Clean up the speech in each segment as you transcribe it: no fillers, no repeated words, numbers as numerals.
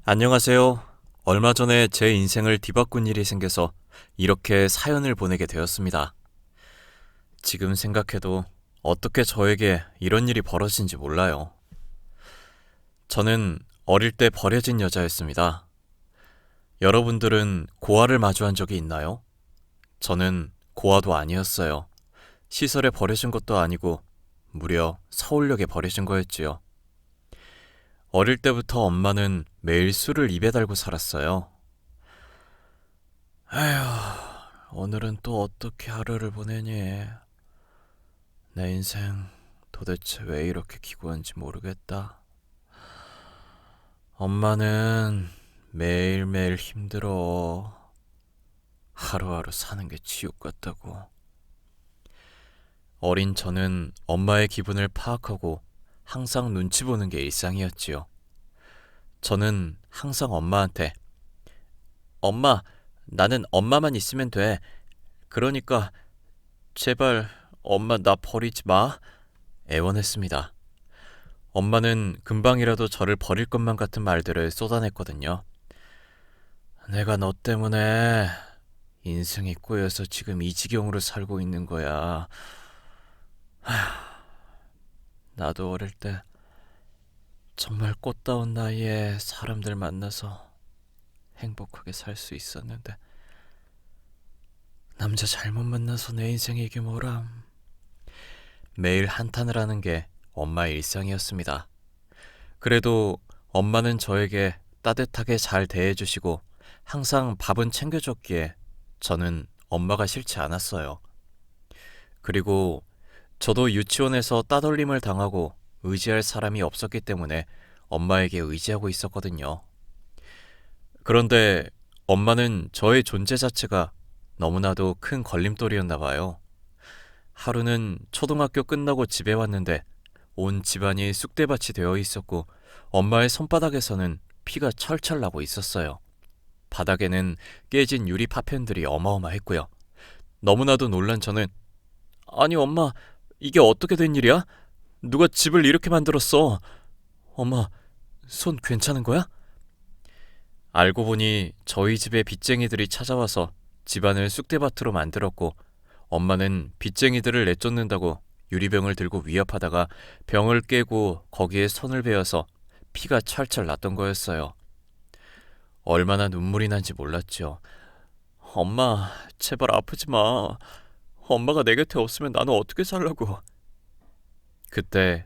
안녕하세요. 얼마 전에 제 인생을 뒤바꾼 일이 생겨서 이렇게 사연을 보내게 되었습니다. 지금 생각해도 어떻게 저에게 이런 일이 벌어진지 몰라요. 저는 어릴 때 버려진 여자였습니다. 여러분들은 고아를 마주한 적이 있나요? 저는 고아도 아니었어요. 시설에 버려진 것도 아니고 무려 서울역에 버려진 거였지요. 어릴 때부터 엄마는 매일 술을 입에 달고 살았어요. 에휴, 오늘은 또 어떻게 하루를 보내니? 내 인생 도대체 왜 이렇게 기구한지 모르겠다. 엄마는 매일매일 힘들어. 하루하루 사는 게 지옥 같다고. 어린 저는 엄마의 기분을 파악하고 항상 눈치 보는 게 일상이었지요. 저는 항상 엄마한테 엄마, 나는 엄마만 있으면 돼. 그러니까 제발 엄마 나 버리지 마. 애원했습니다. 엄마는 금방이라도 저를 버릴 것만 같은 말들을 쏟아냈거든요. 내가 너 때문에 인생이 꼬여서 지금 이 지경으로 살고 있는 거야. 나도 어릴 때 정말 꽃다운 나이에 사람들 만나서 행복하게 살 수 있었는데 남자 잘못 만나서 내 인생이 이게 뭐람. 매일 한탄을 하는 게 엄마의 일상이었습니다. 그래도 엄마는 저에게 따뜻하게 잘 대해주시고 항상 밥은 챙겨줬기에 저는 엄마가 싫지 않았어요. 그리고 저도 유치원에서 따돌림을 당하고 의지할 사람이 없었기 때문에 엄마에게 의지하고 있었거든요. 그런데 엄마는 저의 존재 자체가 너무나도 큰 걸림돌이었나 봐요. 하루는 초등학교 끝나고 집에 왔는데 온 집안이 쑥대밭이 되어 있었고 엄마의 손바닥에서는 피가 철철 나고 있었어요. 바닥에는 깨진 유리 파편들이 어마어마했고요. 너무나도 놀란 저는 아니 엄마, 이게 어떻게 된 일이야? 누가 집을 이렇게 만들었어? 엄마, 손 괜찮은 거야? 알고 보니 저희 집에 빚쟁이들이 찾아와서 집안을 쑥대밭으로 만들었고 엄마는 빚쟁이들을 내쫓는다고 유리병을 들고 위협하다가 병을 깨고 거기에 손을 베어서 피가 철철 났던 거였어요. 얼마나 눈물이 난지 몰랐죠. 엄마, 제발 아프지 마. 엄마가 내 곁에 없으면 나는 어떻게 살라고. 그때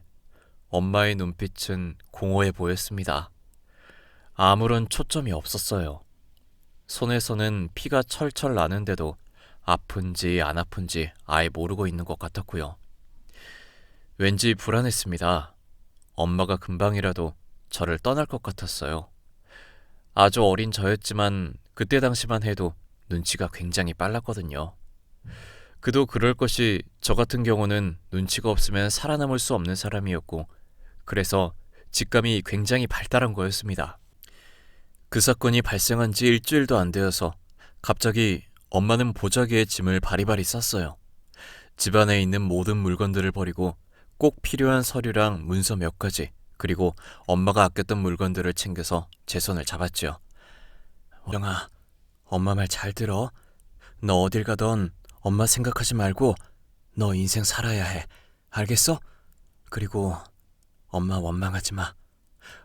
엄마의 눈빛은 공허해 보였습니다. 아무런 초점이 없었어요. 손에서는 피가 철철 나는데도 아픈지 안 아픈지 아예 모르고 있는 것 같았고요. 왠지 불안했습니다. 엄마가 금방이라도 저를 떠날 것 같았어요. 아주 어린 저였지만 그때 당시만 해도 눈치가 굉장히 빨랐거든요. 그도 그럴 것이 저 같은 경우는 눈치가 없으면 살아남을 수 없는 사람이었고 그래서 직감이 굉장히 발달한 거였습니다. 그 사건이 발생한 지 일주일도 안 되어서 갑자기 엄마는 보자기에 짐을 바리바리 쌌어요. 집안에 있는 모든 물건들을 버리고 꼭 필요한 서류랑 문서 몇 가지 그리고 엄마가 아꼈던 물건들을 챙겨서 제 손을 잡았죠. 영아, 엄마 말 잘 들어. 너 어딜 가던 엄마 생각하지 말고 너 인생 살아야 해. 알겠어? 그리고 엄마 원망하지 마.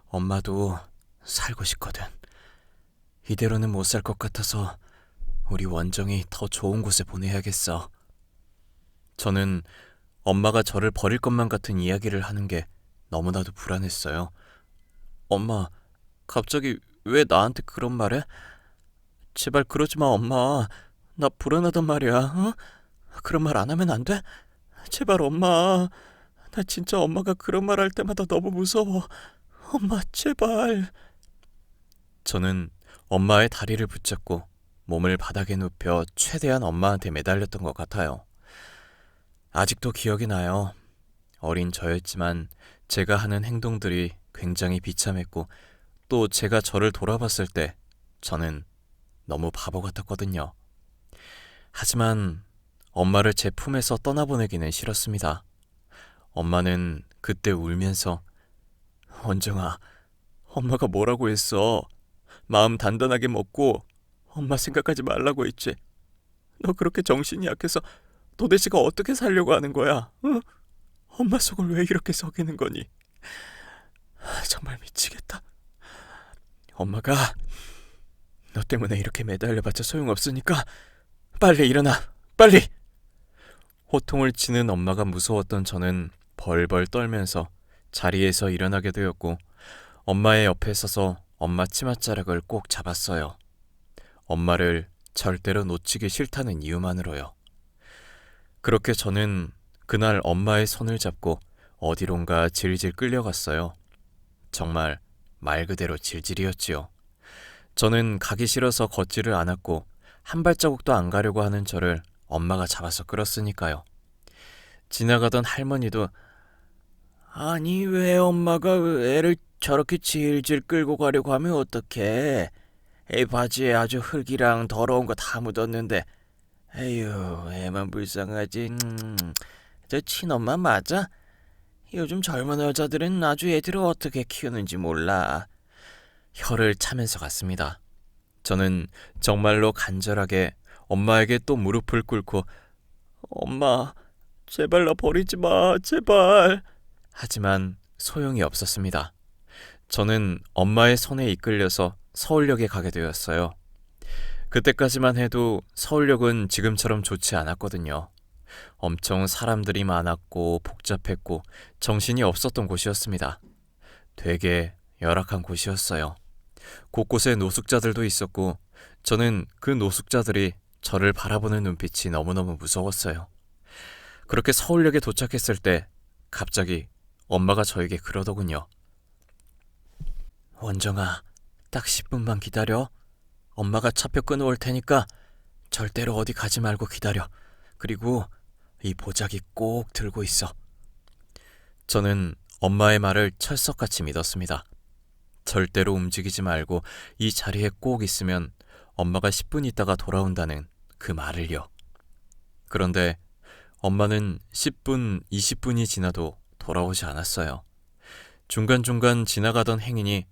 엄마도 살고 싶거든. 이대로는 못 살 것 같아서 우리 원정이 더 좋은 곳에 보내야겠어. 저는 엄마가 저를 버릴 것만 같은 이야기를 하는 게 너무나도 불안했어요. 엄마, 갑자기 왜 나한테 그런 말해? 제발 그러지 마, 엄마. 나 불안하단 말이야. 어? 그런 말 안 하면 안 돼? 제발 엄마. 나 진짜 엄마가 그런 말 할 때마다 너무 무서워. 엄마, 제발. 저는 엄마의 다리를 붙잡고 몸을 바닥에 눕혀 최대한 엄마한테 매달렸던 것 같아요. 아직도 기억이 나요. 어린 저였지만 제가 하는 행동들이 굉장히 비참했고 또 제가 저를 돌아봤을 때 저는 너무 바보 같았거든요. 하지만 엄마를 제 품에서 떠나보내기는 싫었습니다. 엄마는 그때 울면서 원정아, 엄마가 뭐라고 했어? 마음 단단하게 먹고 엄마 생각하지 말라고 했지. 너 그렇게 정신이 약해서 도대체가 어떻게 살려고 하는 거야? 응? 엄마 속을 왜 이렇게 썩이는 거니? 정말 미치겠다. 엄마가 너 때문에 이렇게 매달려봤자 소용없으니까 빨리 일어나, 빨리! 호통을 치는 엄마가 무서웠던 저는 벌벌 떨면서 자리에서 일어나게 되었고 엄마의 옆에 서서 엄마 치맛자락을 꼭 잡았어요. 엄마를 절대로 놓치기 싫다는 이유만으로요. 그렇게 저는 그날 엄마의 손을 잡고 어디론가 질질 끌려갔어요. 정말 말 그대로 질질이었지요. 저는 가기 싫어서 걷지를 않았고 한 발자국도 안 가려고 하는 저를 엄마가 잡아서 끌었으니까요. 지나가던 할머니도 아니 왜 엄마가 애를 저렇게 질질 끌고 가려고 하면 어떡해. 애 바지에 아주 흙이랑 더러운 거 다 묻었는데 에휴 애만 불쌍하지. 저 친엄마 맞아? 요즘 젊은 여자들은 아주 애들을 어떻게 키우는지 몰라. 혀를 차면서 갔습니다. 저는 정말로 간절하게 엄마에게 또 무릎을 꿇고 엄마 제발 나 버리지 마 제발. 하지만 소용이 없었습니다. 저는 엄마의 손에 이끌려서 서울역에 가게 되었어요. 그때까지만 해도 서울역은 지금처럼 좋지 않았거든요. 엄청 사람들이 많았고 복잡했고 정신이 없었던 곳이었습니다. 되게 열악한 곳이었어요. 곳곳에 노숙자들도 있었고 저는 그 노숙자들이 저를 바라보는 눈빛이 너무너무 무서웠어요. 그렇게 서울역에 도착했을 때 갑자기 엄마가 저에게 그러더군요. 원정아, 딱 10분만 기다려. 엄마가 차표 끊어올 테니까 절대로 어디 가지 말고 기다려. 그리고 이 보자기 꼭 들고 있어. 저는 엄마의 말을 철석같이 믿었습니다. 절대로 움직이지 말고 이 자리에 꼭 있으면 엄마가 10분 있다가 돌아온다는 그 말을요. 그런데 엄마는 10분, 20분이 지나도 돌아오지 않았어요. 중간중간 지나가던 행인이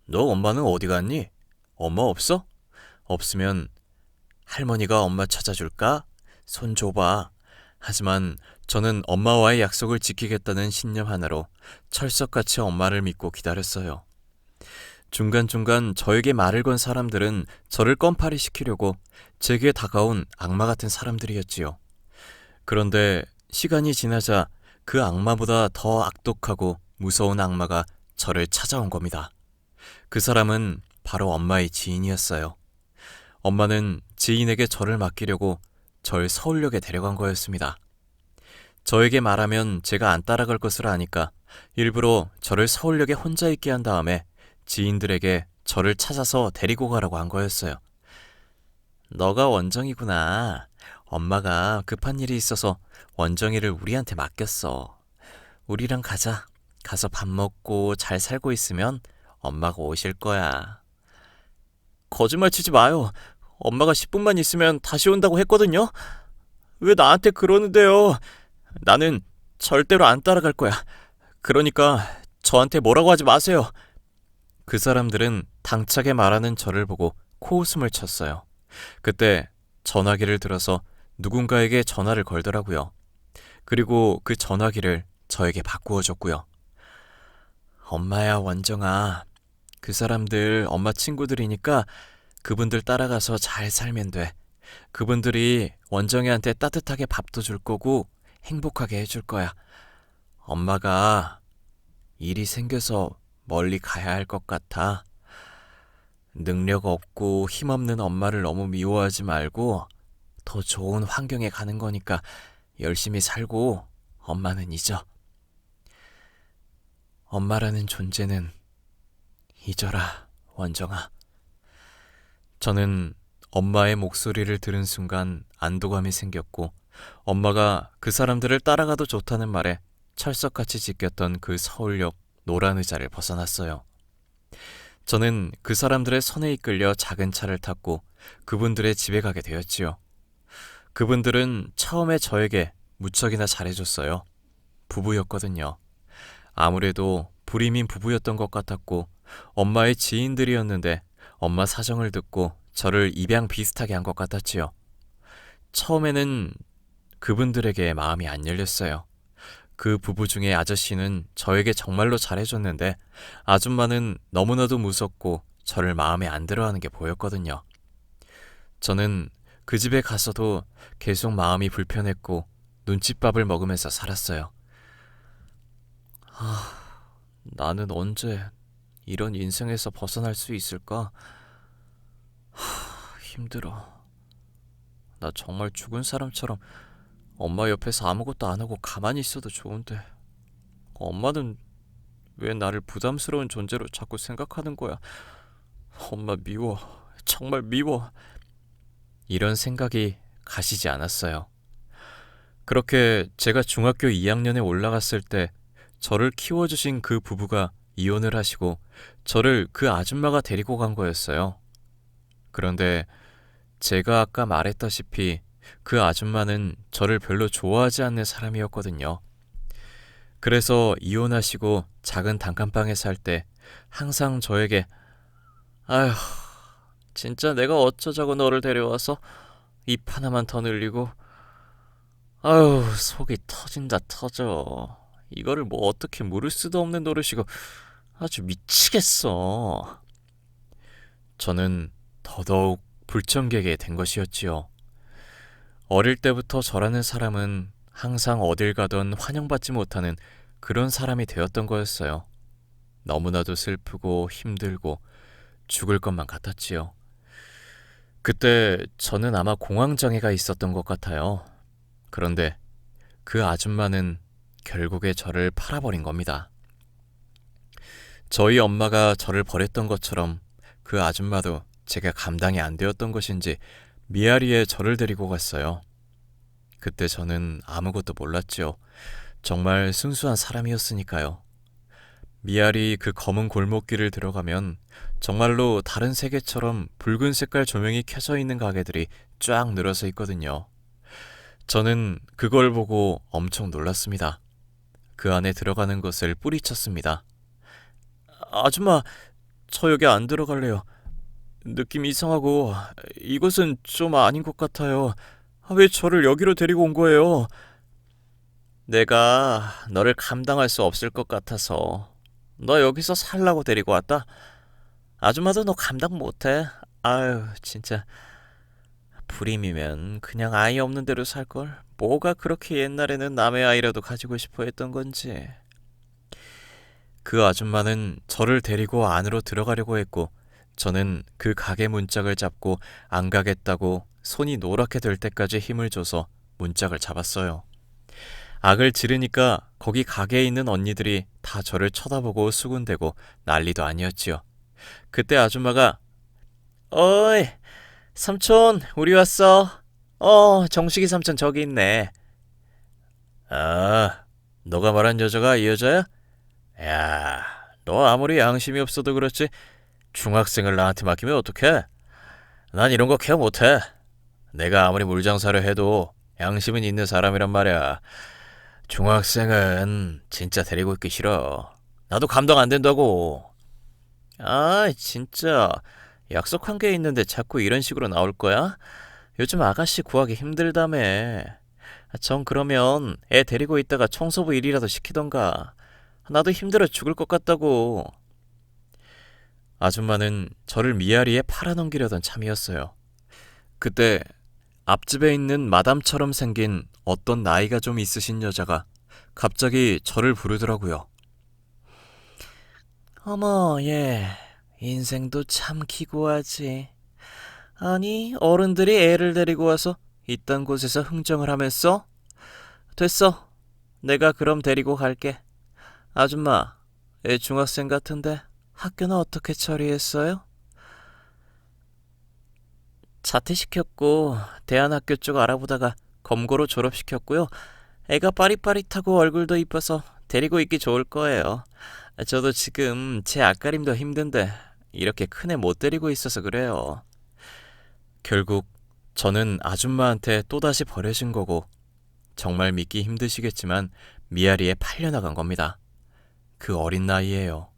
너 엄마는 어디 갔니? 엄마 없어? 없으면 할머니가 엄마 찾아줄까? 손 줘봐. 하지만 저는 엄마와의 약속을 지키겠다는 신념 하나로 철석같이 엄마를 믿고 기다렸어요. 중간중간 저에게 말을 건 사람들은 저를 껌파리 시키려고 제게 다가온 악마 같은 사람들이었지요. 그런데 시간이 지나자 그 악마보다 더 악독하고 무서운 악마가 저를 찾아온 겁니다. 그 사람은 바로 엄마의 지인이었어요. 엄마는 지인에게 저를 맡기려고 절 서울역에 데려간 거였습니다. 저에게 말하면 제가 안 따라갈 것을 아니까 일부러 저를 서울역에 혼자 있게 한 다음에 지인들에게 저를 찾아서 데리고 가라고 한 거였어요. 너가 원정이구나. 엄마가 급한 일이 있어서 원정이를 우리한테 맡겼어. 우리랑 가자. 가서 밥 먹고 잘 살고 있으면 엄마가 오실 거야. 거짓말 치지 마요. 엄마가 10분만 있으면 다시 온다고 했거든요. 왜 나한테 그러는데요? 나는 절대로 안 따라갈 거야. 그러니까 저한테 뭐라고 하지 마세요. 그 사람들은 당차게 말하는 저를 보고 코웃음을 쳤어요. 그때 전화기를 들어서 누군가에게 전화를 걸더라고요. 그리고 그 전화기를 저에게 바꾸어 줬고요. 엄마야 원정아. 그 사람들 엄마 친구들이니까 그분들 따라가서 잘 살면 돼. 그분들이 원정이한테 따뜻하게 밥도 줄 거고 행복하게 해줄 거야. 엄마가 일이 생겨서 멀리 가야 할 것 같아. 능력 없고 힘없는 엄마를 너무 미워하지 말고 더 좋은 환경에 가는 거니까 열심히 살고 엄마는 잊어. 엄마라는 존재는 잊어라, 원정아. 저는 엄마의 목소리를 들은 순간 안도감이 생겼고 엄마가 그 사람들을 따라가도 좋다는 말에 철석같이 지켰던 그 서울역 노란 의자를 벗어났어요. 저는 그 사람들의 손에 이끌려 작은 차를 탔고 그분들의 집에 가게 되었지요. 그분들은 처음에 저에게 무척이나 잘해줬어요. 부부였거든요. 아무래도 불임인 부부였던 것 같았고 엄마의 지인들이었는데 엄마 사정을 듣고 저를 입양 비슷하게 한 것 같았지요. 처음에는 그분들에게 마음이 안 열렸어요. 그 부부 중에 아저씨는 저에게 정말로 잘해줬는데 아줌마는 너무나도 무섭고 저를 마음에 안 들어하는 게 보였거든요. 저는 그 집에 가서도 계속 마음이 불편했고 눈칫밥을 먹으면서 살았어요. 나는 언제 이런 인생에서 벗어날 수 있을까? 힘들어. 나 정말 죽은 사람처럼 엄마 옆에서 아무것도 안 하고 가만히 있어도 좋은데 엄마는 왜 나를 부담스러운 존재로 자꾸 생각하는 거야? 엄마 미워. 정말 미워. 이런 생각이 가시지 않았어요. 그렇게 제가 중학교 2학년에 올라갔을 때 저를 키워주신 그 부부가 이혼을 하시고 저를 그 아줌마가 데리고 간 거였어요. 그런데 제가 아까 말했다시피 그 아줌마는 저를 별로 좋아하지 않는 사람이었거든요. 그래서 이혼하시고 작은 단칸방에 살 때 항상 저에게 아휴, 진짜 내가 어쩌자고 너를 데려와서 입 하나만 더 늘리고 아휴, 속이 터진다 터져. 이거를 뭐 어떻게 물을 수도 없는 노릇이고 아주 미치겠어. 저는 더더욱 불청객이 된 것이었지요. 어릴 때부터 저라는 사람은 항상 어딜 가던 환영받지 못하는 그런 사람이 되었던 거였어요. 너무나도 슬프고 힘들고 죽을 것만 같았지요. 그때 저는 아마 공황장애가 있었던 것 같아요. 그런데 그 아줌마는 결국에 저를 팔아버린 겁니다. 저희 엄마가 저를 버렸던 것처럼 그 아줌마도 제가 감당이 안 되었던 것인지 미아리에 저를 데리고 갔어요. 그때 저는 아무것도 몰랐죠. 정말 순수한 사람이었으니까요. 미아리 그 검은 골목길을 들어가면 정말로 다른 세계처럼 붉은 색깔 조명이 켜져 있는 가게들이 쫙 늘어서 있거든요. 저는 그걸 보고 엄청 놀랐습니다. 그 안에 들어가는 것을 뿌리쳤습니다. 아줌마, 저 여기 안 들어갈래요. 느낌이 이상하고 이곳은 좀 아닌 것 같아요. 왜 저를 여기로 데리고 온 거예요? 내가 너를 감당할 수 없을 것 같아서 너 여기서 살라고 데리고 왔다. 아줌마도 너 감당 못해. 아유, 진짜 불임이면 그냥 아이 없는 대로 살걸. 뭐가 그렇게 옛날에는 남의 아이라도 가지고 싶어 했던 건지. 그 아줌마는 저를 데리고 안으로 들어가려고 했고 저는 그 가게 문짝을 잡고 안 가겠다고 손이 노랗게 될 때까지 힘을 줘서 문짝을 잡았어요. 악을 지르니까 거기 가게에 있는 언니들이 다 저를 쳐다보고 수군대고 난리도 아니었지요. 그때 아줌마가 어이, 삼촌, 우리 왔어. 정식이 삼촌 저기 있네. 아, 너가 말한 여자가 이 여자야? 야, 너 아무리 양심이 없어도 그렇지 중학생을 나한테 맡기면 어떡해? 난 이런 거 케어 못해. 내가 아무리 물장사를 해도 양심은 있는 사람이란 말이야. 중학생은 진짜 데리고 있기 싫어. 나도 감당 안 된다고. 아, 진짜 약속한 게 있는데 자꾸 이런 식으로 나올 거야? 요즘 아가씨 구하기 힘들다며. 전 그러면 애 데리고 있다가 청소부 일이라도 시키던가. 나도 힘들어 죽을 것 같다고. 아줌마는 저를 미아리에 팔아넘기려던 참이었어요. 그때 앞집에 있는 마담처럼 생긴 어떤 나이가 좀 있으신 여자가 갑자기 저를 부르더라고요. 어머, 얘 인생도 참 기구하지. 아니, 어른들이 애를 데리고 와서 이딴 곳에서 흥정을 하면서? 됐어. 내가 그럼 데리고 갈게. 아줌마, 애 중학생 같은데 학교는 어떻게 처리했어요? 자퇴시켰고 대안학교 쪽 알아보다가 검고로 졸업시켰고요. 애가 빠릿빠릿하고 얼굴도 이뻐서 데리고 있기 좋을 거예요. 저도 지금 제 앞가림도 힘든데 이렇게 큰 애 못 데리고 있어서 그래요. 결국 저는 아줌마한테 또다시 버려진 거고 정말 믿기 힘드시겠지만 미아리에 팔려나간 겁니다. 그 어린 나이에요.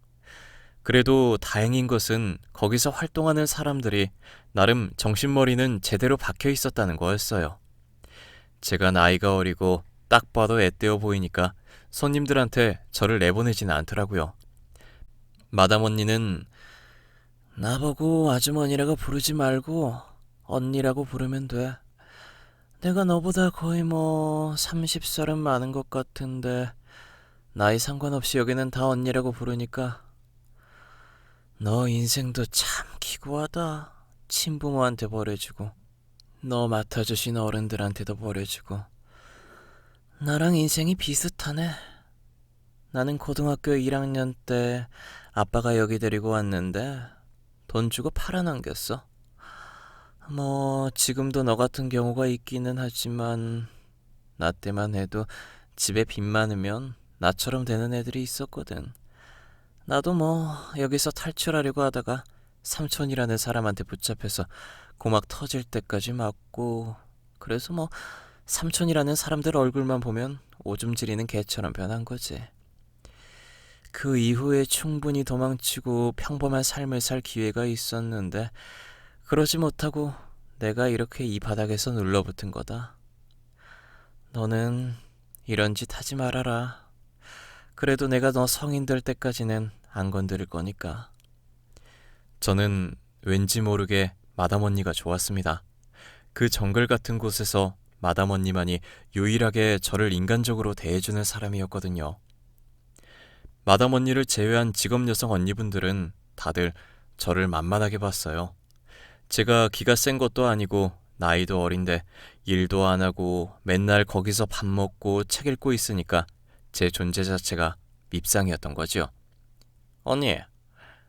그래도 다행인 것은 거기서 활동하는 사람들이 나름 정신머리는 제대로 박혀 있었다는 거였어요. 제가 나이가 어리고 딱 봐도 애떼어 보이니까 손님들한테 저를 내보내지는 않더라고요. 마담 언니는 나보고 아주머니라고 부르지 말고 언니라고 부르면 돼. 내가 너보다 거의 30살은 많은 것 같은데 나이 상관없이 여기는 다 언니라고 부르니까 너 인생도 참 기구하다. 친부모한테 버려주고 너 맡아주신 어른들한테도 버려주고 나랑 인생이 비슷하네. 나는 고등학교 1학년 때 아빠가 여기 데리고 왔는데 돈 주고 팔아넘겼어. 지금도 너 같은 경우가 있기는 하지만 나 때만 해도 집에 빚 많으면 나처럼 되는 애들이 있었거든. 나도 여기서 탈출하려고 하다가 삼촌이라는 사람한테 붙잡혀서 고막 터질 때까지 맞고, 그래서 삼촌이라는 사람들 얼굴만 보면 오줌 지리는 개처럼 변한 거지. 그 이후에 충분히 도망치고 평범한 삶을 살 기회가 있었는데 그러지 못하고 내가 이렇게 이 바닥에서 눌러붙은 거다. 너는 이런 짓 하지 말아라. 그래도 내가 너 성인 될 때까지는 안 건드릴 거니까. 저는 왠지 모르게 마담 언니가 좋았습니다. 그 정글 같은 곳에서 마담 언니만이 유일하게 저를 인간적으로 대해주는 사람이었거든요. 마담 언니를 제외한 직업 여성 언니분들은 다들 저를 만만하게 봤어요. 제가 기가 센 것도 아니고 나이도 어린데 일도 안 하고 맨날 거기서 밥 먹고 책 읽고 있으니까 제 존재 자체가 밉상이었던 거지요. 언니,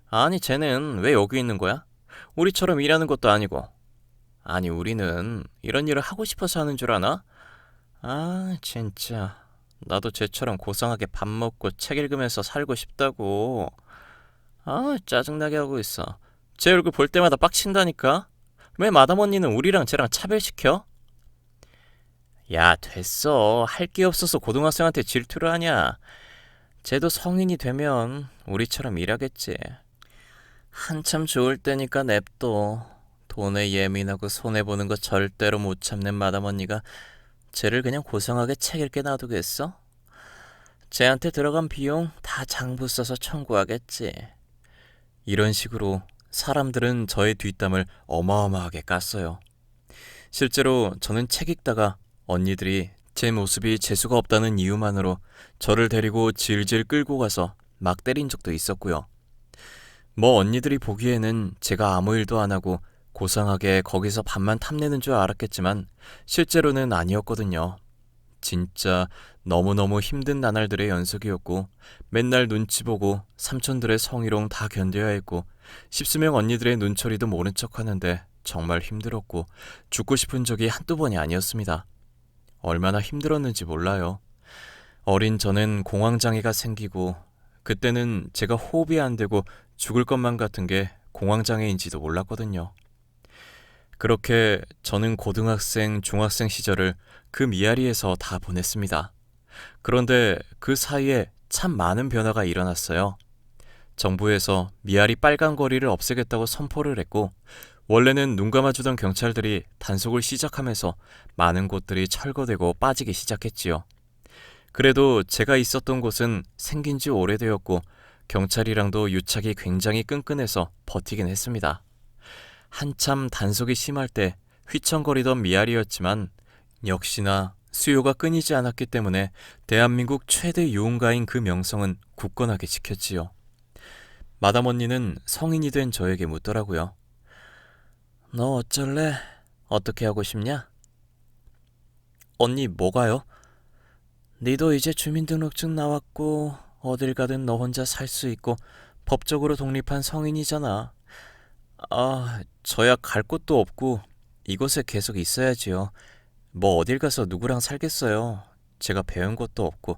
아니 쟤는 왜 여기 있는 거야? 우리처럼 일하는 것도 아니고. 아니 우리는 이런 일을 하고 싶어서 하는 줄 아나? 아 진짜 나도 쟤처럼 고상하게 밥 먹고 책 읽으면서 살고 싶다고. 아 짜증나게 하고 있어. 제 얼굴 볼 때마다 빡친다니까. 왜 마담 언니는 우리랑 쟤랑 차별시켜? 야 됐어. 할 게 없어서 고등학생한테 질투를 하냐. 쟤도 성인이 되면 우리처럼 일하겠지. 한참 좋을 때니까 냅둬. 돈에 예민하고 손해보는 거 절대로 못 참는 마담 언니가 쟤를 그냥 고상하게 책 읽게 놔두겠어? 쟤한테 들어간 비용 다 장부 써서 청구하겠지. 이런 식으로 사람들은 저의 뒷담을 어마어마하게 깠어요. 실제로 저는 책 읽다가 언니들이 제 모습이 재수가 없다는 이유만으로 저를 데리고 질질 끌고 가서 막 때린 적도 있었고요. 언니들이 보기에는 제가 아무 일도 안 하고 고상하게 거기서 밥만 탐내는 줄 알았겠지만 실제로는 아니었거든요. 진짜 너무너무 힘든 나날들의 연속이었고 맨날 눈치 보고 삼촌들의 성희롱 다 견뎌야 했고 십수명 언니들의 눈초리도 모른 척하는데 정말 힘들었고 죽고 싶은 적이 한두 번이 아니었습니다. 얼마나 힘들었는지 몰라요. 어린 저는 공황장애가 생기고 그때는 제가 호흡이 안 되고 죽을 것만 같은 게 공황장애인지도 몰랐거든요. 그렇게 저는 고등학생, 중학생 시절을 그 미아리에서 다 보냈습니다. 그런데 그 사이에 참 많은 변화가 일어났어요. 정부에서 미아리 빨간 거리를 없애겠다고 선포를 했고 원래는 눈 감아주던 경찰들이 단속을 시작하면서 많은 곳들이 철거되고 빠지기 시작했지요. 그래도 제가 있었던 곳은 생긴 지 오래되었고 경찰이랑도 유착이 굉장히 끈끈해서 버티긴 했습니다. 한참 단속이 심할 때 휘청거리던 미아리였지만 역시나 수요가 끊이지 않았기 때문에 대한민국 최대 유흥가인 그 명성은 굳건하게 지켰지요. 마담 언니는 성인이 된 저에게 묻더라고요. 너 어쩔래? 어떻게 하고 싶냐? 언니 뭐가요? 니도 이제 주민등록증 나왔고 어딜 가든 너 혼자 살 수 있고 법적으로 독립한 성인이잖아. 저야 갈 곳도 없고 이곳에 계속 있어야지요. 어딜 가서 누구랑 살겠어요. 제가 배운 것도 없고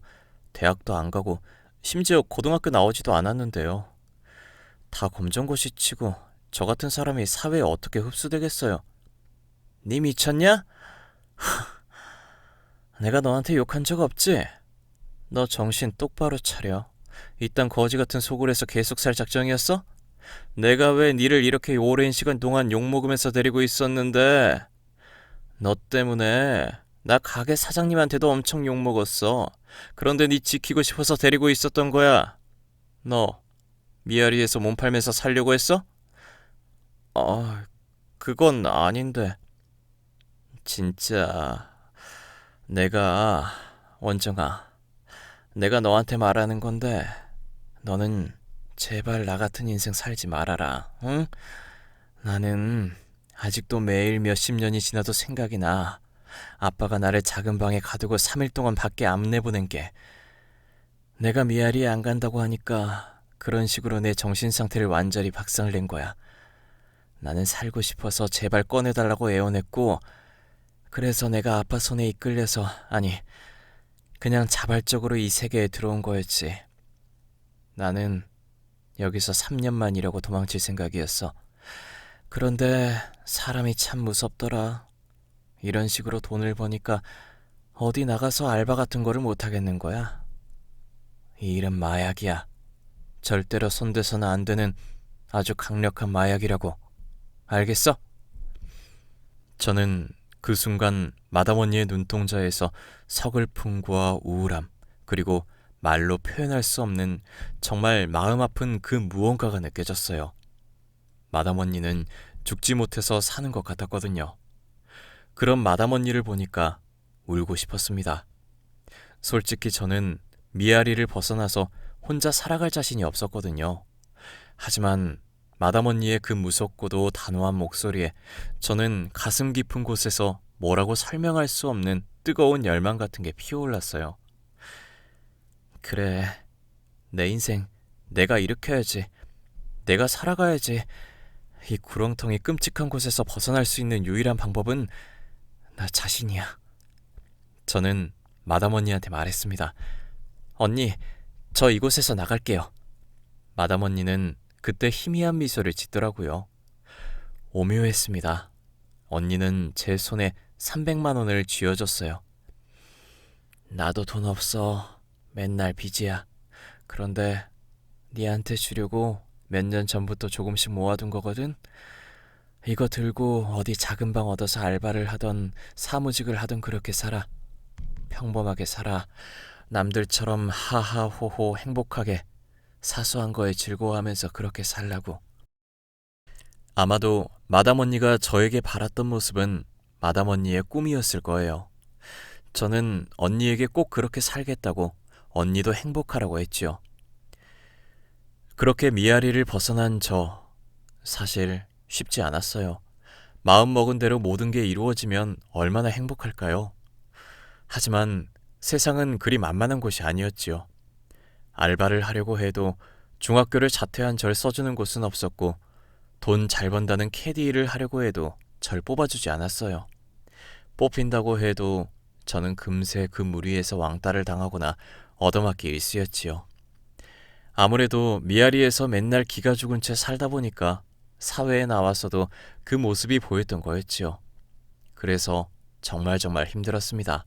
대학도 안 가고 심지어 고등학교 나오지도 않았는데요. 다 검정고시 치고 저 같은 사람이 사회에 어떻게 흡수되겠어요? 니 미쳤냐? 내가 너한테 욕한 적 없지? 너 정신 똑바로 차려. 이딴 거지 같은 속을 해서 계속 살 작정이었어? 내가 왜 니를 이렇게 오랜 시간 동안 욕먹으면서 데리고 있었는데? 너 때문에 나 가게 사장님한테도 엄청 욕먹었어. 그런데 니 지키고 싶어서 데리고 있었던 거야. 너 미아리에서 몸 팔면서 살려고 했어? 아, 그건 아닌데. 진짜 내가 원정아, 내가 너한테 말하는 건데 너는 제발 나 같은 인생 살지 말아라. 응? 나는 아직도 매일 몇십 년이 지나도 생각이 나. 아빠가 나를 작은 방에 가두고 3일 동안 밖에 안 내보낸 게 내가 미아리에 안 간다고 하니까 그런 식으로 내 정신 상태를 완전히 박살낸 거야. 나는 살고 싶어서 제발 꺼내달라고 애원했고 그래서 내가 아빠 손에 이끌려서 아니 그냥 자발적으로 이 세계에 들어온 거였지. 나는 여기서 3년만 일하고 도망칠 생각이었어. 그런데 사람이 참 무섭더라. 이런 식으로 돈을 버니까 어디 나가서 알바 같은 거를 못 하겠는 거야. 이 일은 마약이야. 절대로 손대서는 안 되는 아주 강력한 마약이라고. 알겠어? 저는 그 순간 마담 언니의 눈동자에서 서글픔과 우울함, 그리고 말로 표현할 수 없는 정말 마음 아픈 그 무언가가 느껴졌어요. 마담 언니는 죽지 못해서 사는 것 같았거든요. 그런 마담 언니를 보니까 울고 싶었습니다. 솔직히 저는 미아리를 벗어나서 혼자 살아갈 자신이 없었거든요. 하지만 마담 언니의 그 무섭고도 단호한 목소리에 저는 가슴 깊은 곳에서 뭐라고 설명할 수 없는 뜨거운 열망 같은 게 피어올랐어요. 그래, 내 인생 내가 일으켜야지. 내가 살아가야지. 이 구렁텅이 끔찍한 곳에서 벗어날 수 있는 유일한 방법은 나 자신이야. 저는 마담 언니한테 말했습니다. 언니, 저 이곳에서 나갈게요. 마담 언니는 그때 희미한 미소를 짓더라고요. 오묘했습니다. 언니는 제 손에 300만 원을 쥐어줬어요. 나도 돈 없어. 맨날 빚이야. 그런데 니한테 주려고 몇 년 전부터 조금씩 모아둔 거거든? 이거 들고 어디 작은 방 얻어서 알바를 하던 사무직을 하던 그렇게 살아. 평범하게 살아. 남들처럼 하하호호 행복하게 사소한 거에 즐거워하면서 그렇게 살라고. 아마도 마담 언니가 저에게 바랐던 모습은 마담 언니의 꿈이었을 거예요. 저는 언니에게 꼭 그렇게 살겠다고 언니도 행복하라고 했지요. 그렇게 미아리를 벗어난 저 사실 쉽지 않았어요. 마음 먹은 대로 모든 게 이루어지면 얼마나 행복할까요? 하지만 세상은 그리 만만한 곳이 아니었지요. 알바를 하려고 해도 중학교를 자퇴한 절 써주는 곳은 없었고 돈 잘 번다는 캐디 일을 하려고 해도 절 뽑아주지 않았어요. 뽑힌다고 해도 저는 금세 그 무리에서 왕따를 당하거나 얻어맞기 일쑤였지요. 아무래도 미아리에서 맨날 기가 죽은 채 살다 보니까 사회에 나와서도 그 모습이 보였던 거였지요. 그래서 정말 힘들었습니다.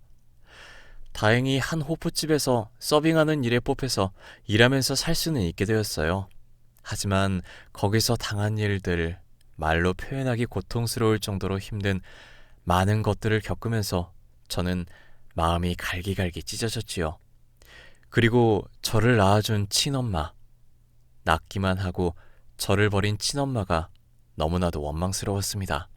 다행히 한 호프집에서 서빙하는 일에 뽑혀서 일하면서 살 수는 있게 되었어요. 하지만 거기서 당한 일들, 말로 표현하기 고통스러울 정도로 힘든 많은 것들을 겪으면서 저는 마음이 갈기갈기 찢어졌지요. 그리고 저를 낳아준 친엄마, 낳기만 하고 저를 버린 친엄마가 너무나도 원망스러웠습니다.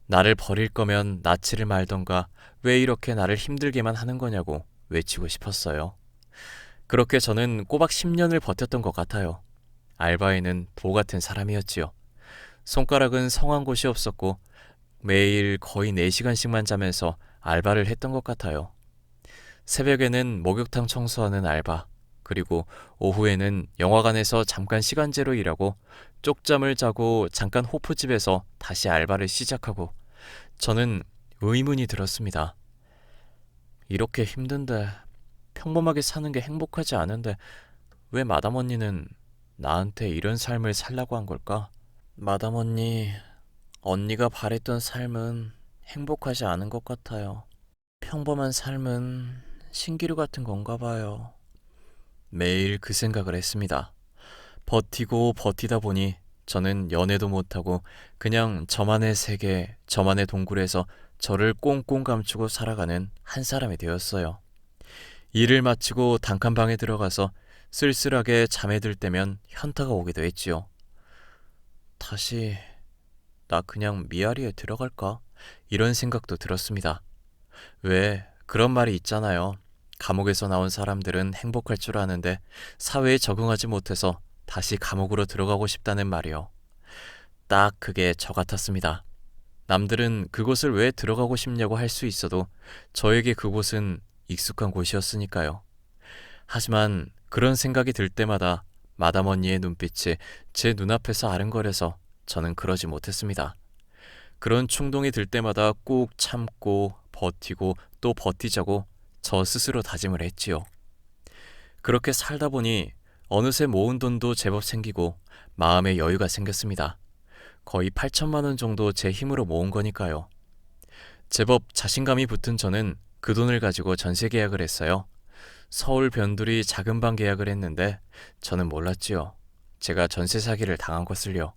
나를 버릴 거면 낳지를 말던가 왜 이렇게 나를 힘들게만 하는 거냐고 외치고 싶었어요. 그렇게 저는 꼬박 10년을 버텼던 것 같아요. 알바에는 보 같은 사람이었지요. 손가락은 성한 곳이 없었고 매일 거의 4시간씩만 자면서 알바를 했던 것 같아요. 새벽에는 목욕탕 청소하는 알바, 그리고 오후에는 영화관에서 잠깐 시간제로 일하고 쪽잠을 자고 잠깐 호프집에서 다시 알바를 시작하고 저는 의문이 들었습니다. 이렇게 힘든데 평범하게 사는 게 행복하지 않은데 왜 마담 언니는 나한테 이런 삶을 살라고 한 걸까? 마담 언니, 언니가 바랬던 삶은 행복하지 않은 것 같아요. 평범한 삶은 신기루 같은 건가 봐요. 매일 그 생각을 했습니다. 버티고 버티다 보니 저는 연애도 못하고 그냥 저만의 세계, 저만의 동굴에서 저를 꽁꽁 감추고 살아가는 한 사람이 되었어요. 일을 마치고 단칸방에 들어가서 쓸쓸하게 잠에 들 때면 현타가 오기도 했지요. 다시 나 그냥 미아리에 들어갈까? 이런 생각도 들었습니다. 왜 그런 말이 있잖아요. 감옥에서 나온 사람들은 행복할 줄 아는데 사회에 적응하지 못해서 다시 감옥으로 들어가고 싶다는 말이요. 딱 그게 저 같았습니다. 남들은 그곳을 왜 들어가고 싶냐고 할 수 있어도 저에게 그곳은 익숙한 곳이었으니까요. 하지만 그런 생각이 들 때마다 마담 언니의 눈빛이 제 눈앞에서 아른거려서 저는 그러지 못했습니다. 그런 충동이 들 때마다 꾹 참고 버티고 또 버티자고 저 스스로 다짐을 했지요. 그렇게 살다 보니 어느새 모은 돈도 제법 생기고 마음의 여유가 생겼습니다. 거의 8천만 원 정도 제 힘으로 모은 거니까요. 제법 자신감이 붙은 저는 그 돈을 가지고 전세 계약을 했어요. 서울 변두리 작은 방 계약을 했는데 저는 몰랐지요. 제가 전세 사기를 당한 것을요.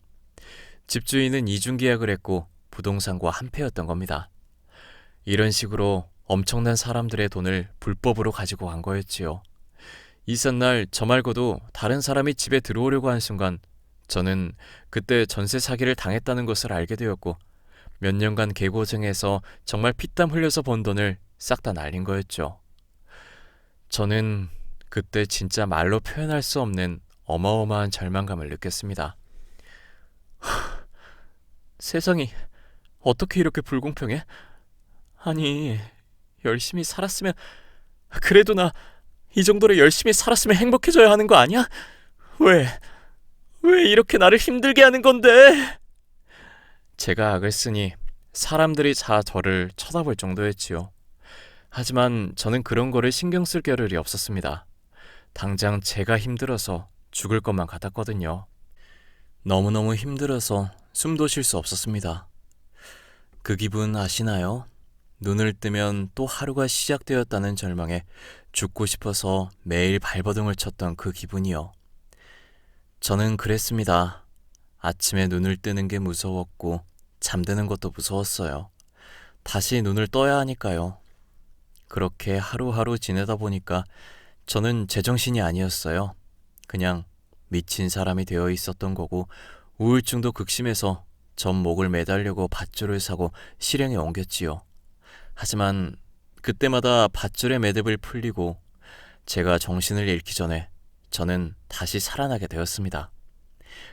집주인은 이중 계약을 했고 부동산과 한패였던 겁니다. 이런 식으로 엄청난 사람들의 돈을 불법으로 가지고 간 거였지요. 이삿날 저 말고도 다른 사람이 집에 들어오려고 한 순간 저는 그때 전세 사기를 당했다는 것을 알게 되었고 몇 년간 개고생해서 정말 피땀 흘려서 번 돈을 싹 다 날린 거였죠. 저는 그때 진짜 말로 표현할 수 없는 어마어마한 절망감을 느꼈습니다. 세상이 어떻게 이렇게 불공평해? 아니, 열심히 살았으면 그래도 나 이 정도로 열심히 살았으면 행복해져야 하는 거 아니야? 왜 이렇게 나를 힘들게 하는 건데? 제가 악을 쓰니 사람들이 다 저를 쳐다볼 정도였지요. 하지만 저는 그런 거를 신경 쓸 겨를이 없었습니다. 당장 제가 힘들어서 죽을 것만 같았거든요. 너무너무 힘들어서 숨도 쉴 수 없었습니다. 그 기분 아시나요? 눈을 뜨면 또 하루가 시작되었다는 절망에 죽고 싶어서 매일 발버둥을 쳤던 그 기분이요. 저는 그랬습니다. 아침에 눈을 뜨는 게 무서웠고 잠드는 것도 무서웠어요. 다시 눈을 떠야 하니까요. 그렇게 하루하루 지내다 보니까 저는 제정신이 아니었어요. 그냥 미친 사람이 되어 있었던 거고 우울증도 극심해서 전목을 매달려고 밧줄을 사고 실행에 옮겼지요. 하지만 그때마다 밧줄의 매듭을 풀리고 제가 정신을 잃기 전에 저는 다시 살아나게 되었습니다.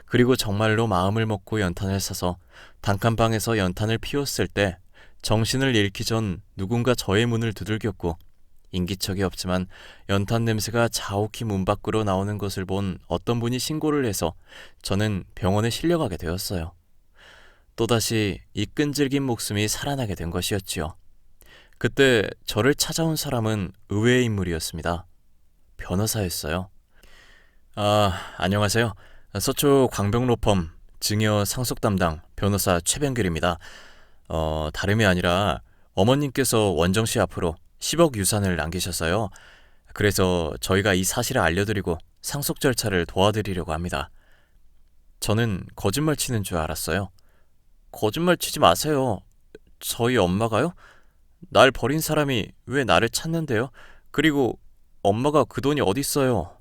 그리고 정말로 마음을 먹고 연탄을 사서 단칸방에서 연탄을 피웠을 때 정신을 잃기 전 누군가 저의 문을 두들겼고 인기척이 없지만 연탄 냄새가 자욱히 문 밖으로 나오는 것을 본 어떤 분이 신고를 해서 저는 병원에 실려가게 되었어요. 또다시 이 끈질긴 목숨이 살아나게 된 것이었지요. 그때 저를 찾아온 사람은 의외의 인물이었습니다. 변호사였어요. 안녕하세요. 서초 광병로펌 증여 상속 담당 변호사 최병길입니다. 다름이 아니라 어머님께서 원정씨 앞으로 10억 유산을 남기셨어요. 그래서 저희가 이 사실을 알려드리고 상속 절차를 도와드리려고 합니다. 저는 거짓말 치는 줄 알았어요. 거짓말 치지 마세요. 저희 엄마가요? 날 버린 사람이 왜 나를 찾는데요? 그리고 엄마가 그 돈이 어딨어요?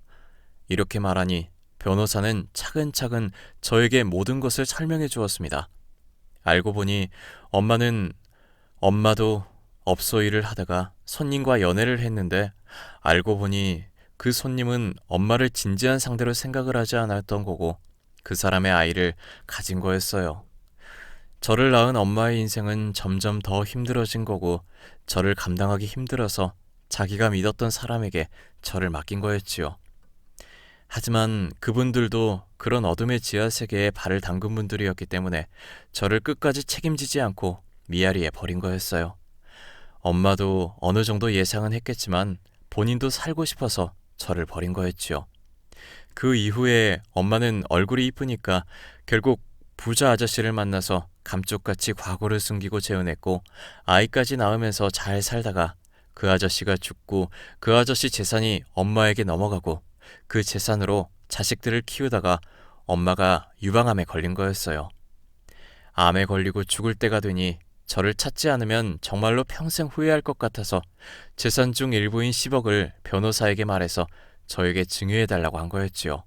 이렇게 말하니 변호사는 차근차근 저에게 모든 것을 설명해 주었습니다. 알고 보니 엄마도 업소 일을 하다가 손님과 연애를 했는데 알고 보니 그 손님은 엄마를 진지한 상대로 생각을 하지 않았던 거고 그 사람의 아이를 가진 거였어요. 저를 낳은 엄마의 인생은 점점 더 힘들어진 거고 저를 감당하기 힘들어서 자기가 믿었던 사람에게 저를 맡긴 거였지요. 하지만 그분들도 그런 어둠의 지하세계에 발을 담근 분들이었기 때문에 저를 끝까지 책임지지 않고 미아리에 버린 거였어요. 엄마도 어느 정도 예상은 했겠지만 본인도 살고 싶어서 저를 버린 거였지요. 그 이후에 엄마는 얼굴이 이쁘니까 결국 부자 아저씨를 만나서 감쪽같이 과거를 숨기고 재혼했고 아이까지 낳으면서 잘 살다가 그 아저씨가 죽고 그 아저씨 재산이 엄마에게 넘어가고 그 재산으로 자식들을 키우다가 엄마가 유방암에 걸린 거였어요. 암에 걸리고 죽을 때가 되니 저를 찾지 않으면 정말로 평생 후회할 것 같아서 재산 중 일부인 10억을 변호사에게 말해서 저에게 증여해달라고 한 거였지요.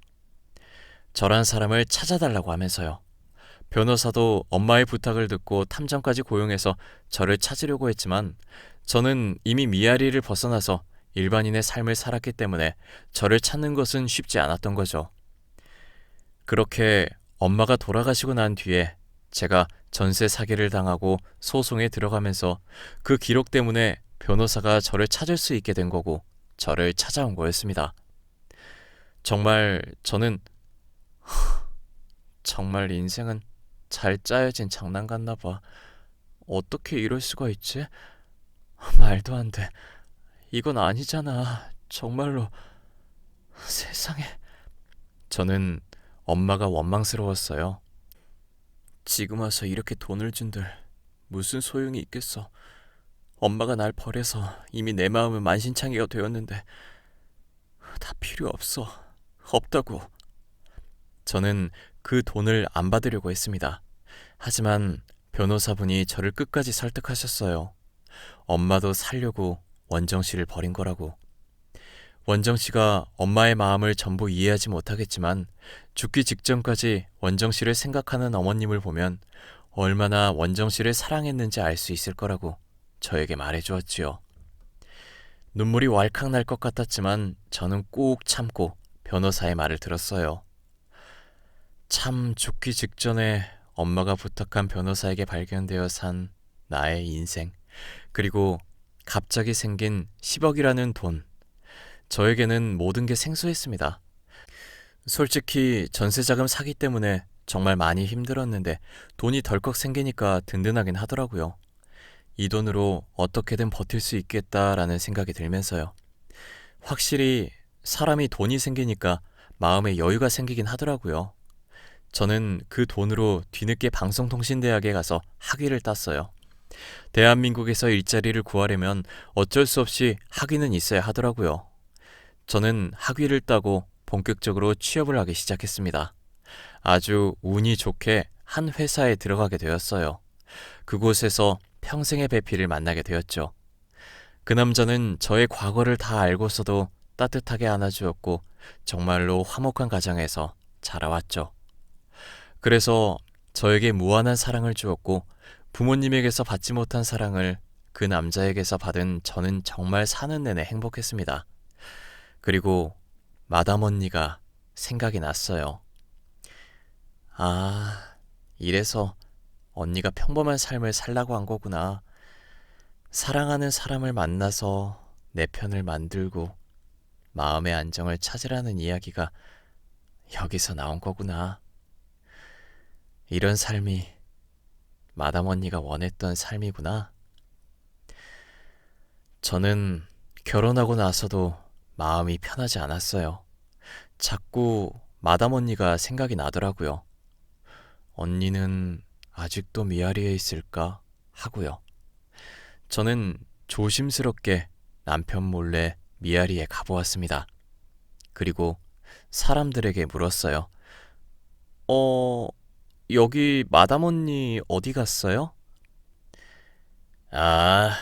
저란 사람을 찾아달라고 하면서요. 변호사도 엄마의 부탁을 듣고 탐정까지 고용해서 저를 찾으려고 했지만 저는 이미 미아리를 벗어나서 일반인의 삶을 살았기 때문에 저를 찾는 것은 쉽지 않았던 거죠. 그렇게 엄마가 돌아가시고 난 뒤에 제가 전세 사기를 당하고 소송에 들어가면서 그 기록 때문에 변호사가 저를 찾을 수 있게 된 거고 저를 찾아온 거였습니다. 정말 저는 정말 인생은 잘 짜여진 장난 같나 봐. 어떻게 이럴 수가 있지? 말도 안 돼. 이건 아니잖아. 정말로 세상에. 저는 엄마가 원망스러웠어요. 지금 와서 이렇게 돈을 준들 무슨 소용이 있겠어. 엄마가 날 버려서 이미 내 마음은 만신창이가 되었는데 다 필요 없어. 없다고. 저는 그 돈을 안 받으려고 했습니다. 하지만 변호사분이 저를 끝까지 설득하셨어요. 엄마도 살려고 원정 씨를 버린 거라고. 원정 씨가 엄마의 마음을 전부 이해하지 못하겠지만 죽기 직전까지 원정 씨를 생각하는 어머님을 보면 얼마나 원정 씨를 사랑했는지 알 수 있을 거라고 저에게 말해주었지요. 눈물이 왈칵 날 것 같았지만 저는 꾹 참고 변호사의 말을 들었어요. 참 죽기 직전에 엄마가 부탁한 변호사에게 발견되어 산 나의 인생, 그리고 갑자기 생긴 10억이라는 돈. 저에게는 모든 게 생소했습니다. 솔직히 전세자금 사기 때문에 정말 많이 힘들었는데 돈이 덜컥 생기니까 든든하긴 하더라고요. 이 돈으로 어떻게든 버틸 수 있겠다라는 생각이 들면서요. 확실히 사람이 돈이 생기니까 마음에 여유가 생기긴 하더라고요. 저는 그 돈으로 뒤늦게 방송통신대학에 가서 학위를 땄어요. 대한민국에서 일자리를 구하려면 어쩔 수 없이 학위는 있어야 하더라고요. 저는 학위를 따고 본격적으로 취업을 하기 시작했습니다. 아주 운이 좋게 한 회사에 들어가게 되었어요. 그곳에서 평생의 배필을 만나게 되었죠. 그 남자는 저의 과거를 다 알고서도 따뜻하게 안아주었고 정말로 화목한 가정에서 자라왔죠. 그래서 저에게 무한한 사랑을 주었고 부모님에게서 받지 못한 사랑을 그 남자에게서 받은 저는 정말 사는 내내 행복했습니다. 그리고 마담 언니가 생각이 났어요. 아, 이래서 언니가 평범한 삶을 살라고 한 거구나. 사랑하는 사람을 만나서 내 편을 만들고 마음의 안정을 찾으라는 이야기가 여기서 나온 거구나. 이런 삶이 마담 언니가 원했던 삶이구나. 저는 결혼하고 나서도 마음이 편하지 않았어요. 자꾸 마담 언니가 생각이 나더라고요. 언니는 아직도 미아리에 있을까 하고요. 저는 조심스럽게 남편 몰래 미아리에 가보았습니다. 그리고 사람들에게 물었어요. 여기 마담 언니 어디 갔어요? 아,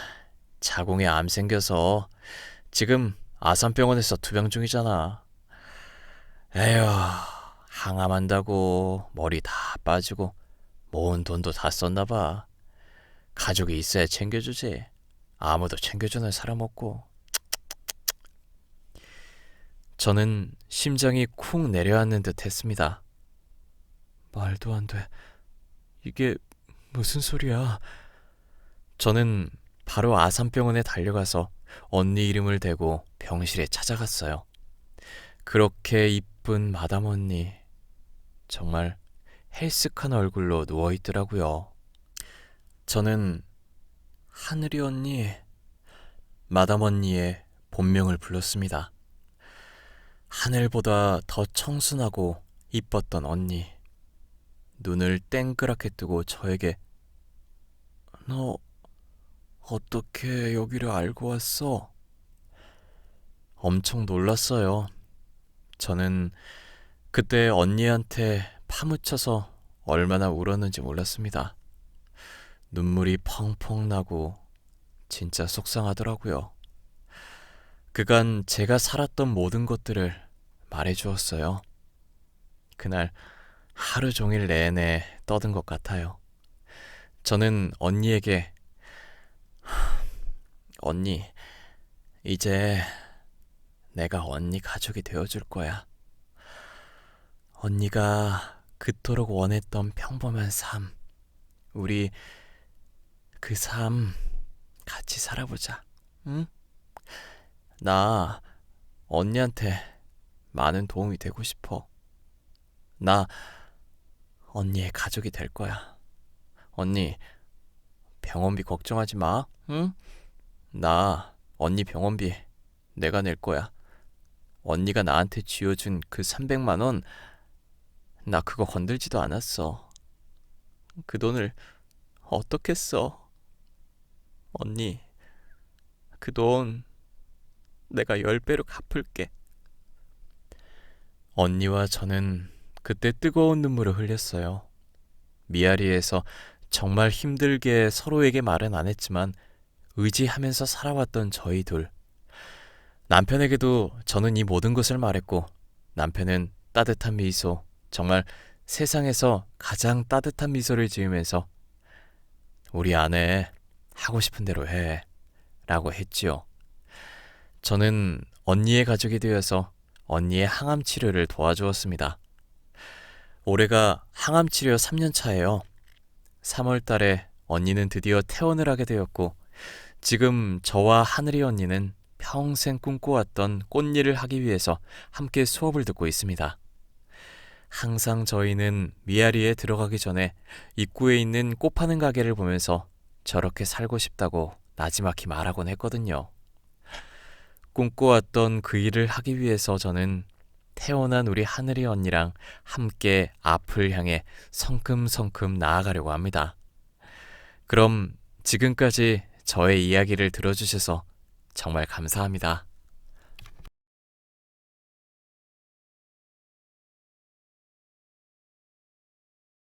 자궁에 암 생겨서 지금 아산병원에서 투병 중이잖아. 에휴, 항암한다고 머리 다 빠지고 모은 돈도 다 썼나 봐. 가족이 있어야 챙겨주지. 아무도 챙겨주는 사람 없고. 저는 심장이 쿵 내려앉는 듯 했습니다. 말도 안 돼. 이게 무슨 소리야? 저는 바로 아산병원에 달려가서 언니 이름을 대고 병실에 찾아갔어요. 그렇게 이쁜 마담 언니, 정말 헬스한 얼굴로 누워있더라고요. 저는 하늘이 언니, 마담 언니의 본명을 불렀습니다. 하늘보다 더 청순하고 이뻤던 언니. 눈을 땡그랗게 뜨고 저에게 너 어떻게 여기를 알고 왔어? 엄청 놀랐어요. 저는 그때 언니한테 파묻혀서 얼마나 울었는지 몰랐습니다. 눈물이 펑펑 나고 진짜 속상하더라고요. 그간 제가 살았던 모든 것들을 말해주었어요. 그날 하루 종일 내내 떠든 것 같아요. 저는 언니에게 언니, 이제 내가 언니 가족이 되어줄 거야. 언니가 그토록 원했던 평범한 삶, 우리 그 삶 같이 살아보자. 응? 나 언니한테 많은 도움이 되고 싶어. 나 언니의 가족이 될 거야. 언니, 병원비 걱정하지 마. 응? 나 언니 병원비 내가 낼 거야. 언니가 나한테 쥐어준 그 300만 원, 나 그거 건들지도 않았어. 그 돈을 어떻게 써? 언니, 그 돈 내가 10배로 갚을게. 언니와 저는 그때 뜨거운 눈물을 흘렸어요. 미아리에서 정말 힘들게 서로에게 말은 안 했지만 의지하면서 살아왔던 저희 둘. 남편에게도 저는 이 모든 것을 말했고 남편은 따뜻한 미소, 정말 세상에서 가장 따뜻한 미소를 지으면서 우리 아내 하고 싶은 대로 해 라고 했지요. 저는 언니의 가족이 되어서 언니의 항암 치료를 도와주었습니다. 올해가 항암 치료 3년 차예요. 3월 달에 언니는 드디어 퇴원을 하게 되었고 지금 저와 하늘이 언니는 평생 꿈꿔왔던 꽃일을 하기 위해서 함께 수업을 듣고 있습니다. 항상 저희는 미아리에 들어가기 전에 입구에 있는 꽃 파는 가게를 보면서 저렇게 살고 싶다고 나지막히 말하곤 했거든요. 꿈꿔왔던 그 일을 하기 위해서 저는 태어난 우리 하늘이 언니랑 함께 앞을 향해 성큼성큼 나아가려고 합니다. 그럼 지금까지 저의 이야기를 들어주셔서 정말 감사합니다.